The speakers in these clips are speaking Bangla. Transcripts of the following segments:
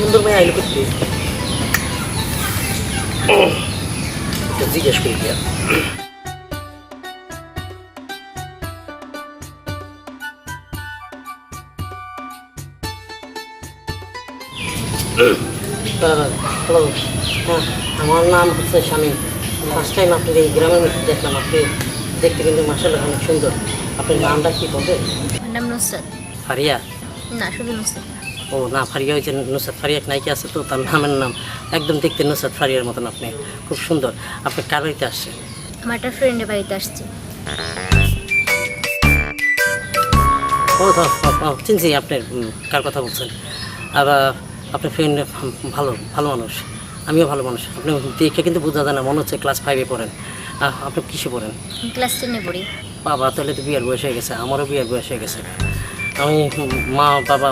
সুন্দর মেয়ে আইলো করতে জিজ্ঞেস করি কি হ্যালো, হ্যাঁ আমার নাম হচ্ছে শামীম। ফার্স্ট টাইম আপনার এই গ্রামের মধ্যে দেখলাম। আপনি দেখতে কিন্তু মাশাআল্লাহ অনেক সুন্দর। আপনার নামটা কি বলবেন? আমার নাম নুসরাত। ফারিয়া? না, শুধু নুসরাত। ও না, ফারিয়া হয়েছে নুসরাত ফারিয়া নায়িকা আছে তো, তার নামের নাম একদম দেখতে নুসরাত ফারিয়ার মতন। আপনি খুব সুন্দর। আপনি কার বাড়িতে আসছেন? আমার একটা ফ্রেন্ডের বাড়িতে আসছে। ও চিনছি আপনার কার কথা বলছেন। আবার আপনার ফ্রেন্ড ভালো ভালো মানুষ, আমিও ভালো মানুষ। আপনি দেখে কিন্তু বোঝা যায় না, মনে হচ্ছে ক্লাস 5-এ পড়েন। আপনি কিসে পড়েন? ক্লাস 10-এ পড়ি। বাবা, তাহলে তো বিয়ের বয়স হয়ে গেছে। আমারও বিয়ের বয়স হয়ে গেছে। আমি মা বাবা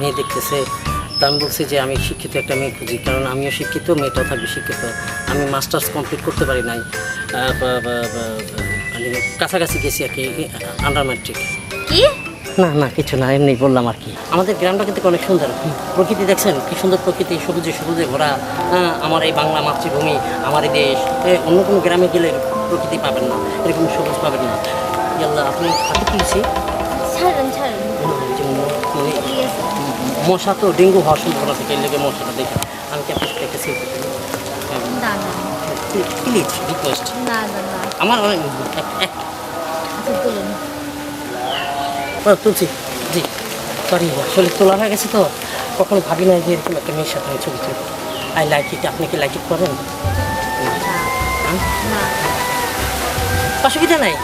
মেয়ে দেখতেছে, তা আমি বলছি যে আমি শিক্ষিত একটা মেয়ে খুঁজি, কারণ আমিও শিক্ষিত, মেয়েটাও থাকবে শিক্ষিত। আমি মাস্টার্স কমপ্লিট করতে পারি নাই, কাছাকাছি গেছি আর কি, আন্ডার ম্যাট্রিক। কি? না না, কিছু না, এমনি বললাম আর কি। আমাদের গ্রামটা কিন্তু অনেক সুন্দর। প্রকৃতি দেখছেন কি সুন্দর প্রকৃতি, সবুজে সবুজে ভরা। আমার এই বাংলা মাতৃভূমি, আমার এই দেশ। অন্য কোনো গ্রামে গেলে প্রকৃতি পাবেন না, এরকম সবুজ পাবেন না। ইয়াল্লা, আপনি হাতে কিনছি ছাড়েন ছাড়েন। ঠিক আছে। মশা তো ডেঙ্গু হওয়ার সম্ভাবনা থেকে, এর লেগে মশাটা দেখে আমি কি আপনার সাথে একটা সেলফি না না প্লিজ রিকোয়েস্ট। না না না, আমার অনেক আচ্ছা বলুন। তুলছি জি, সরি আসলে তোলা হয়ে গেছে তো, কখনো ভাবি না যে এরকম একটা মেয়ের সাথে আমি ছবি তুলব। I like it. আপনি কি লাইক ইট করেন? না, অসুবিধা নাই।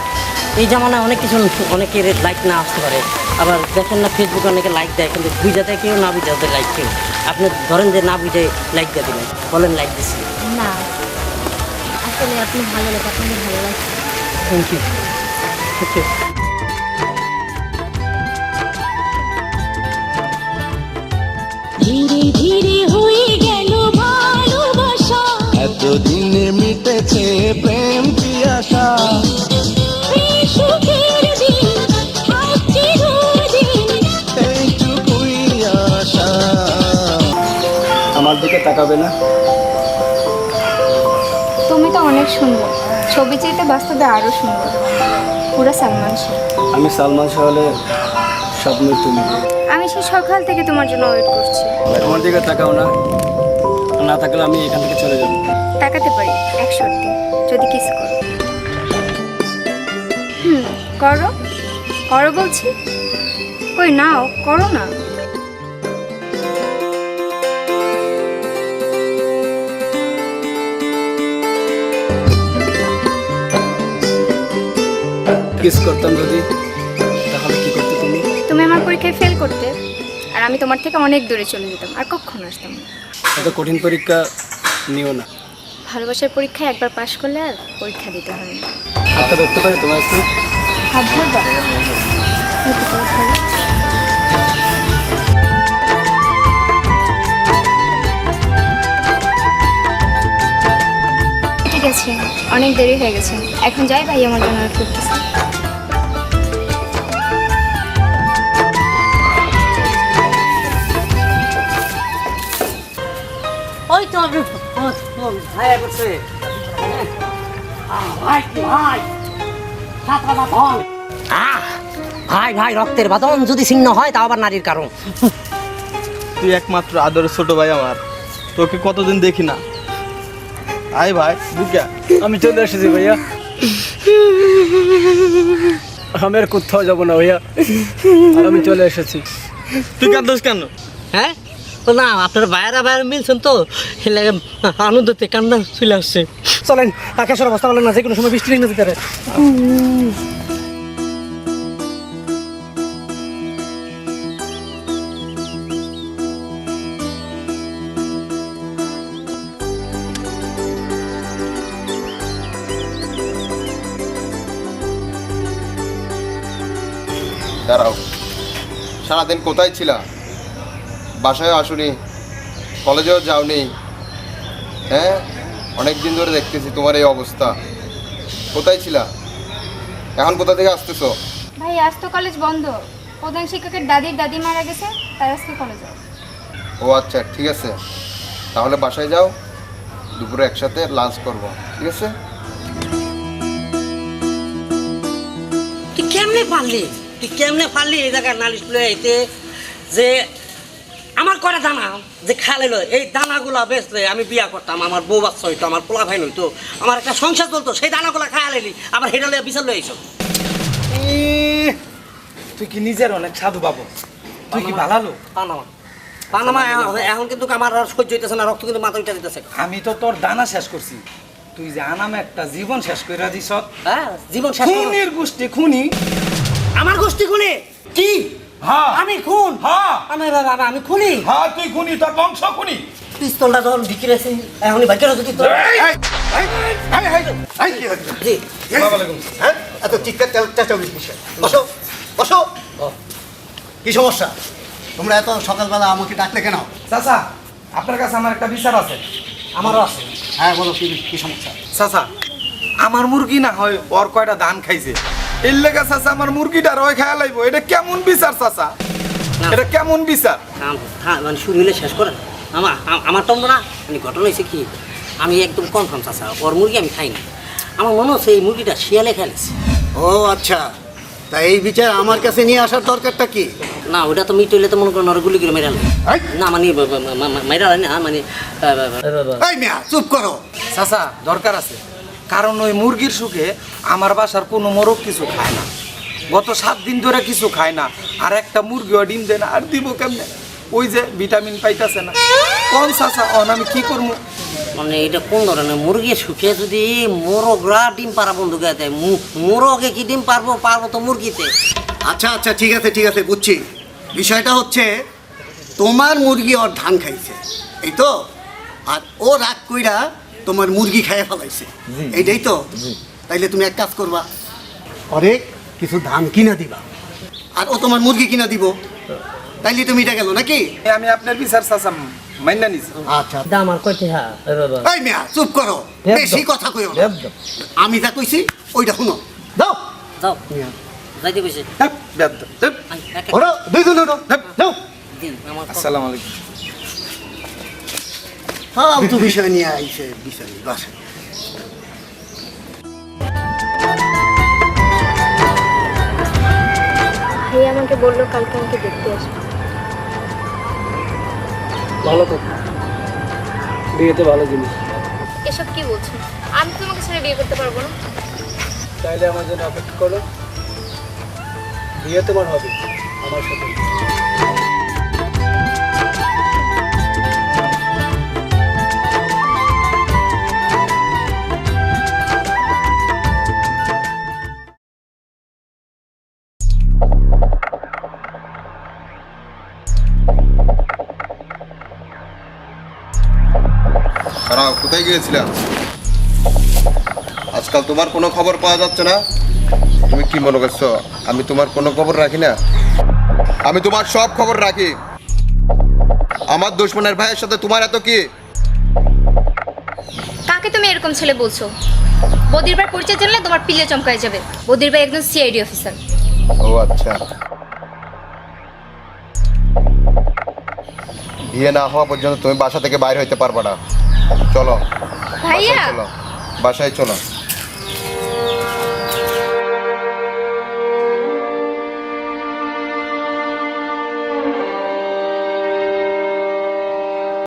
এই জামানায় অনেক কিছু, অনেকের লাইক না আসতে পারে। আবার দেখেন না ফেসবুকে অনেকে লাইক দেয়, কিন্তু বুঝা দেয় কেউ, না বুঝা দেয় লাইক কেউ। আপনি ধরেন যে না বুঝে লাইক দিয়ে দিলেন, বলেন লাইক দিচ্ছি। না, আসলে আপনি ভালো লোক, আপনাকে ভালো লাগছে। Thank you. Thank you. ধীরে ধীরে হয়ে গেল ভালোবাসা, এতদিনে মিটেছে প্রেম কি আশা, এই সুখের দিন আজ চিরদিন, এইটুকুই আশা। আমার দিকে তাকাবে না? তুমি তো অনেক সুন্দর, ছবি চাইতে বাস্তবে আরো সুন্দর, পুরো সালমান শাহ। আমি সালমান শাহ হলে স্বপ্ন তুমি। আমি সে সকাল থেকে তোমার জন্য ওয়েট করছি। আমার দিকে তাকাও না, না তাকালে আমি এখান থেকে চলে যাব। তাকাতে পারি এক শর্তে, যদি কিস করো। করো করো বলছি, কই নাও, করো না। কিস করতাম যদি, তাহলে কি করতে তুমি? তুমি আমার পরীক্ষায় ফেল করতে, আর আমি তোমার থেকে অনেক দূরে চলে যেতাম, আর কখনো আসতাম না। এত কঠিন পরীক্ষা নিও না। ভালোবাসার পরীক্ষায় একবার পাশ করলে আর পরীক্ষা দিতে হয় না। হাতটা ধরতে পারে তোমার একটু? হাত ধরবা? ঠিক আছে, অনেক দেরি হয়ে গেছে, এখন যাই, ভাই আমার জন্য ওয়েট করতেছে। ওই তো ভাই করছে ভাই ভাই, রক্তের বাঁধন যদি ছিন্ন হয় তা আবার নারীর কারণ। তুই একমাত্র আদরের ছোট ভাই আমার, তোকে কতদিন দেখি না। আয় ভাই বুকা, আমি চলে এসেছি ভাইয়া, আমি আর কোথাও যাবো না ভাইয়া, আর আমি চলে এসেছি। তুই কাঁদোস কেন? হ্যাঁ তো না, আপনার বাইরা বাইরে মিলছেন তো, আনন্দতে কান্না চলে আসছে। চলেন, আকাশের অবস্থা বলেন না, যে কোনো সময় বৃষ্টি লেগে যেতে পারে। দাঁড়াও, সারাদিন কোথায় ছিলা? বাসায় আসুনি, কলেজেও যাওনি, হ্যাঁ? অনেক দিন ধরে দেখতেছি তোমার এই অবস্থা। কোথায় ছিলা? এখন কোথা থেকে আসতেছো? ভাই আজ তো কলেজ বন্ধ, প্রধান শিক্ষকের দাদি মারা গেছে, তাই আজকে কলেজ যাও। ও আচ্ছা, ঠিক আছে, তাহলে বাসায় যাও, দুপুরে একসাথে লাঞ্চ করব, ঠিক আছে? তুই কেমনে পারলি এই জায়গায় নালিশ লয়ে আইতে যে আমার করে দানা যে খালে লয়, এই দানাগুলা বেচলে আমি বিয়া করতাম, আমার বউ বাচ্চা হইতো, আমার পোলা ভাই হইতো, আমার একটা সংসার চলতো, সেই দানাগুলা খায়া লাইলি আবার হেটা লইয়া বিচার লয়ে আইছো। তুই কি নিজের অনেক সাধু বাবু, তুই কি ভালো? পানামা এখন কিন্তু আমার আর সহ্য হইতেছে না, রক্ত কিন্তু মাথা উঠে দিতেছে। আমি তো তোর দানা শেষ করছি, তুই যে আনামে একটা জীবন শেষ করে দিস। হ্যাঁ, জীবন শেষ করো। খুনির গোষ্ঠী খুনি। আমার গোষ্ঠী খুনি? কি? হ্যাঁ আমি খুন? হ্যাঁ আমি খুনি? হ্যাঁ তুই খুনি, তোর বংশ খুনি। পিস্তলটা যখন বিক্রি আছে এখনই বাইকের যদি তোর জি হ্যাঁ এত চিৎকার চেঁচামেচি কিসের? বসো বসো। কি সমস্যা? তোমরা এত সকালবেলা আমাকে ডাকলে কেন? চাচা, আপনার কাছে আমার একটা বিচার আছে। আমারও আছে। হ্যাঁ বলো, কি সমস্যা? চাচা, আমার মুরগি না হয় ওর কয়টা ধান খাইছে, এর লেগে চাচা আমার মুরগিটা রয় খায়া লাইব। এটা কেমন বিচার চাচা? এটা কেমন বিচার? মানে শুরু হলে শেষ করেন। আমার টন্দ না, মানে ঘটনা হয়েছে কি, আমি একদম কনফার্ম চাচা, ওর মুরগি আমি খাই না। আমার মনে হচ্ছে এই মুরগিটা শিয়ালে খেলেছে। ও আচ্ছা, তা এই বিচার আমার কাছে নিয়ে আসার দরকারটা কি? না, ওটা তো মিট হইলে তো মনে করেন ওরা গুলি করে মেরালে না, মানে মেরালে না, মানে এই মিয়া চুপ করো। চাচা দরকার আছে, কারণ ওই মুরগির সুখে আমার বাসার কোনো মোরগ কিছু খায় না, গত 7 দিন ধরে কিছু খায় না, আর একটা মুরগিও ডিম দেয় না, আর দিব কেমনে? ওই যে ভিটামিন পাইতাছে না। কোন চাচা অন আমি কি করবো? মানে এটা কোন ধরনের মুরগির সুখে যদি মোরগরা ডিম পারা বন্ধ করে দেয়, মোরগে কি ডিম পারবো তো মুরগিতে। আচ্ছা আচ্ছা, ঠিক আছে বুঝছি। বিষয়টা হচ্ছে তোমার মুরগি ওর ধান খাইছে, এই তো, আর ও রাগ কইরা তোমার মুরগি খাইয়ে ফেলাইছে, এইটাই তো? তাইলে তুমি এক কাজ করবা, ওরে কিছু ধান কিনা দিবা, আর ও তোমার মুরগি কিনা দিব, তাইলে তুমি এটা গেল নাকি? আমি আপনার বিচার চাচা মাইনা নিছি। আচ্ছা দাম আর কয়টা? হ্যাঁ এই মিয়া চুপ করো, বেশি কথা কইও না। আমি যা কইছি ওইটা শুনো, দাও যাও যাইতে কইছে। ওরা দুইজন দাও। আসসালামু আলাইকুম। ফালতু বিষয় নিয়ে আইছে, বিষয় বাসে। ভাই আমাকে বললো কালকে আমাকে দেখতে আসবে। ভালো তো, বিয়েতে ভালো জিনিস। এসব কি বলছো? আমি তোমাকে ছেড়ে বিয়ে করতে পারবো না। তাইলে আমার জন্য অপেক্ষা করো, বিয়ে তোমার হবে আমার সাথে। দাঁড়াও, কোথায় গিয়েছিলা? আজকাল তোমার কোনো খবর পাওয়া যাচ্ছে না। তুমি কি মনে করছো আমি তোমার কোনো খবর রাখি না? আমি তোমার সব খবর রাখি। আমার দুশমনের ভাইয়ের সাথে তোমার এত কি? কাকে তুমি এরকম ছেলে বলছো? বদির ভাই পরিচয় জানলে তোমার পিলে চমকায় যাবে। বদির ভাই একজন সিআইডি অফিসার। ও আচ্ছা, বিয়ে না হওয়া পর্যন্ত তুমি বাসা থেকে বাইরে হইতে পারবে না। চলো ভাইয়া চলো, বাসায় চলো।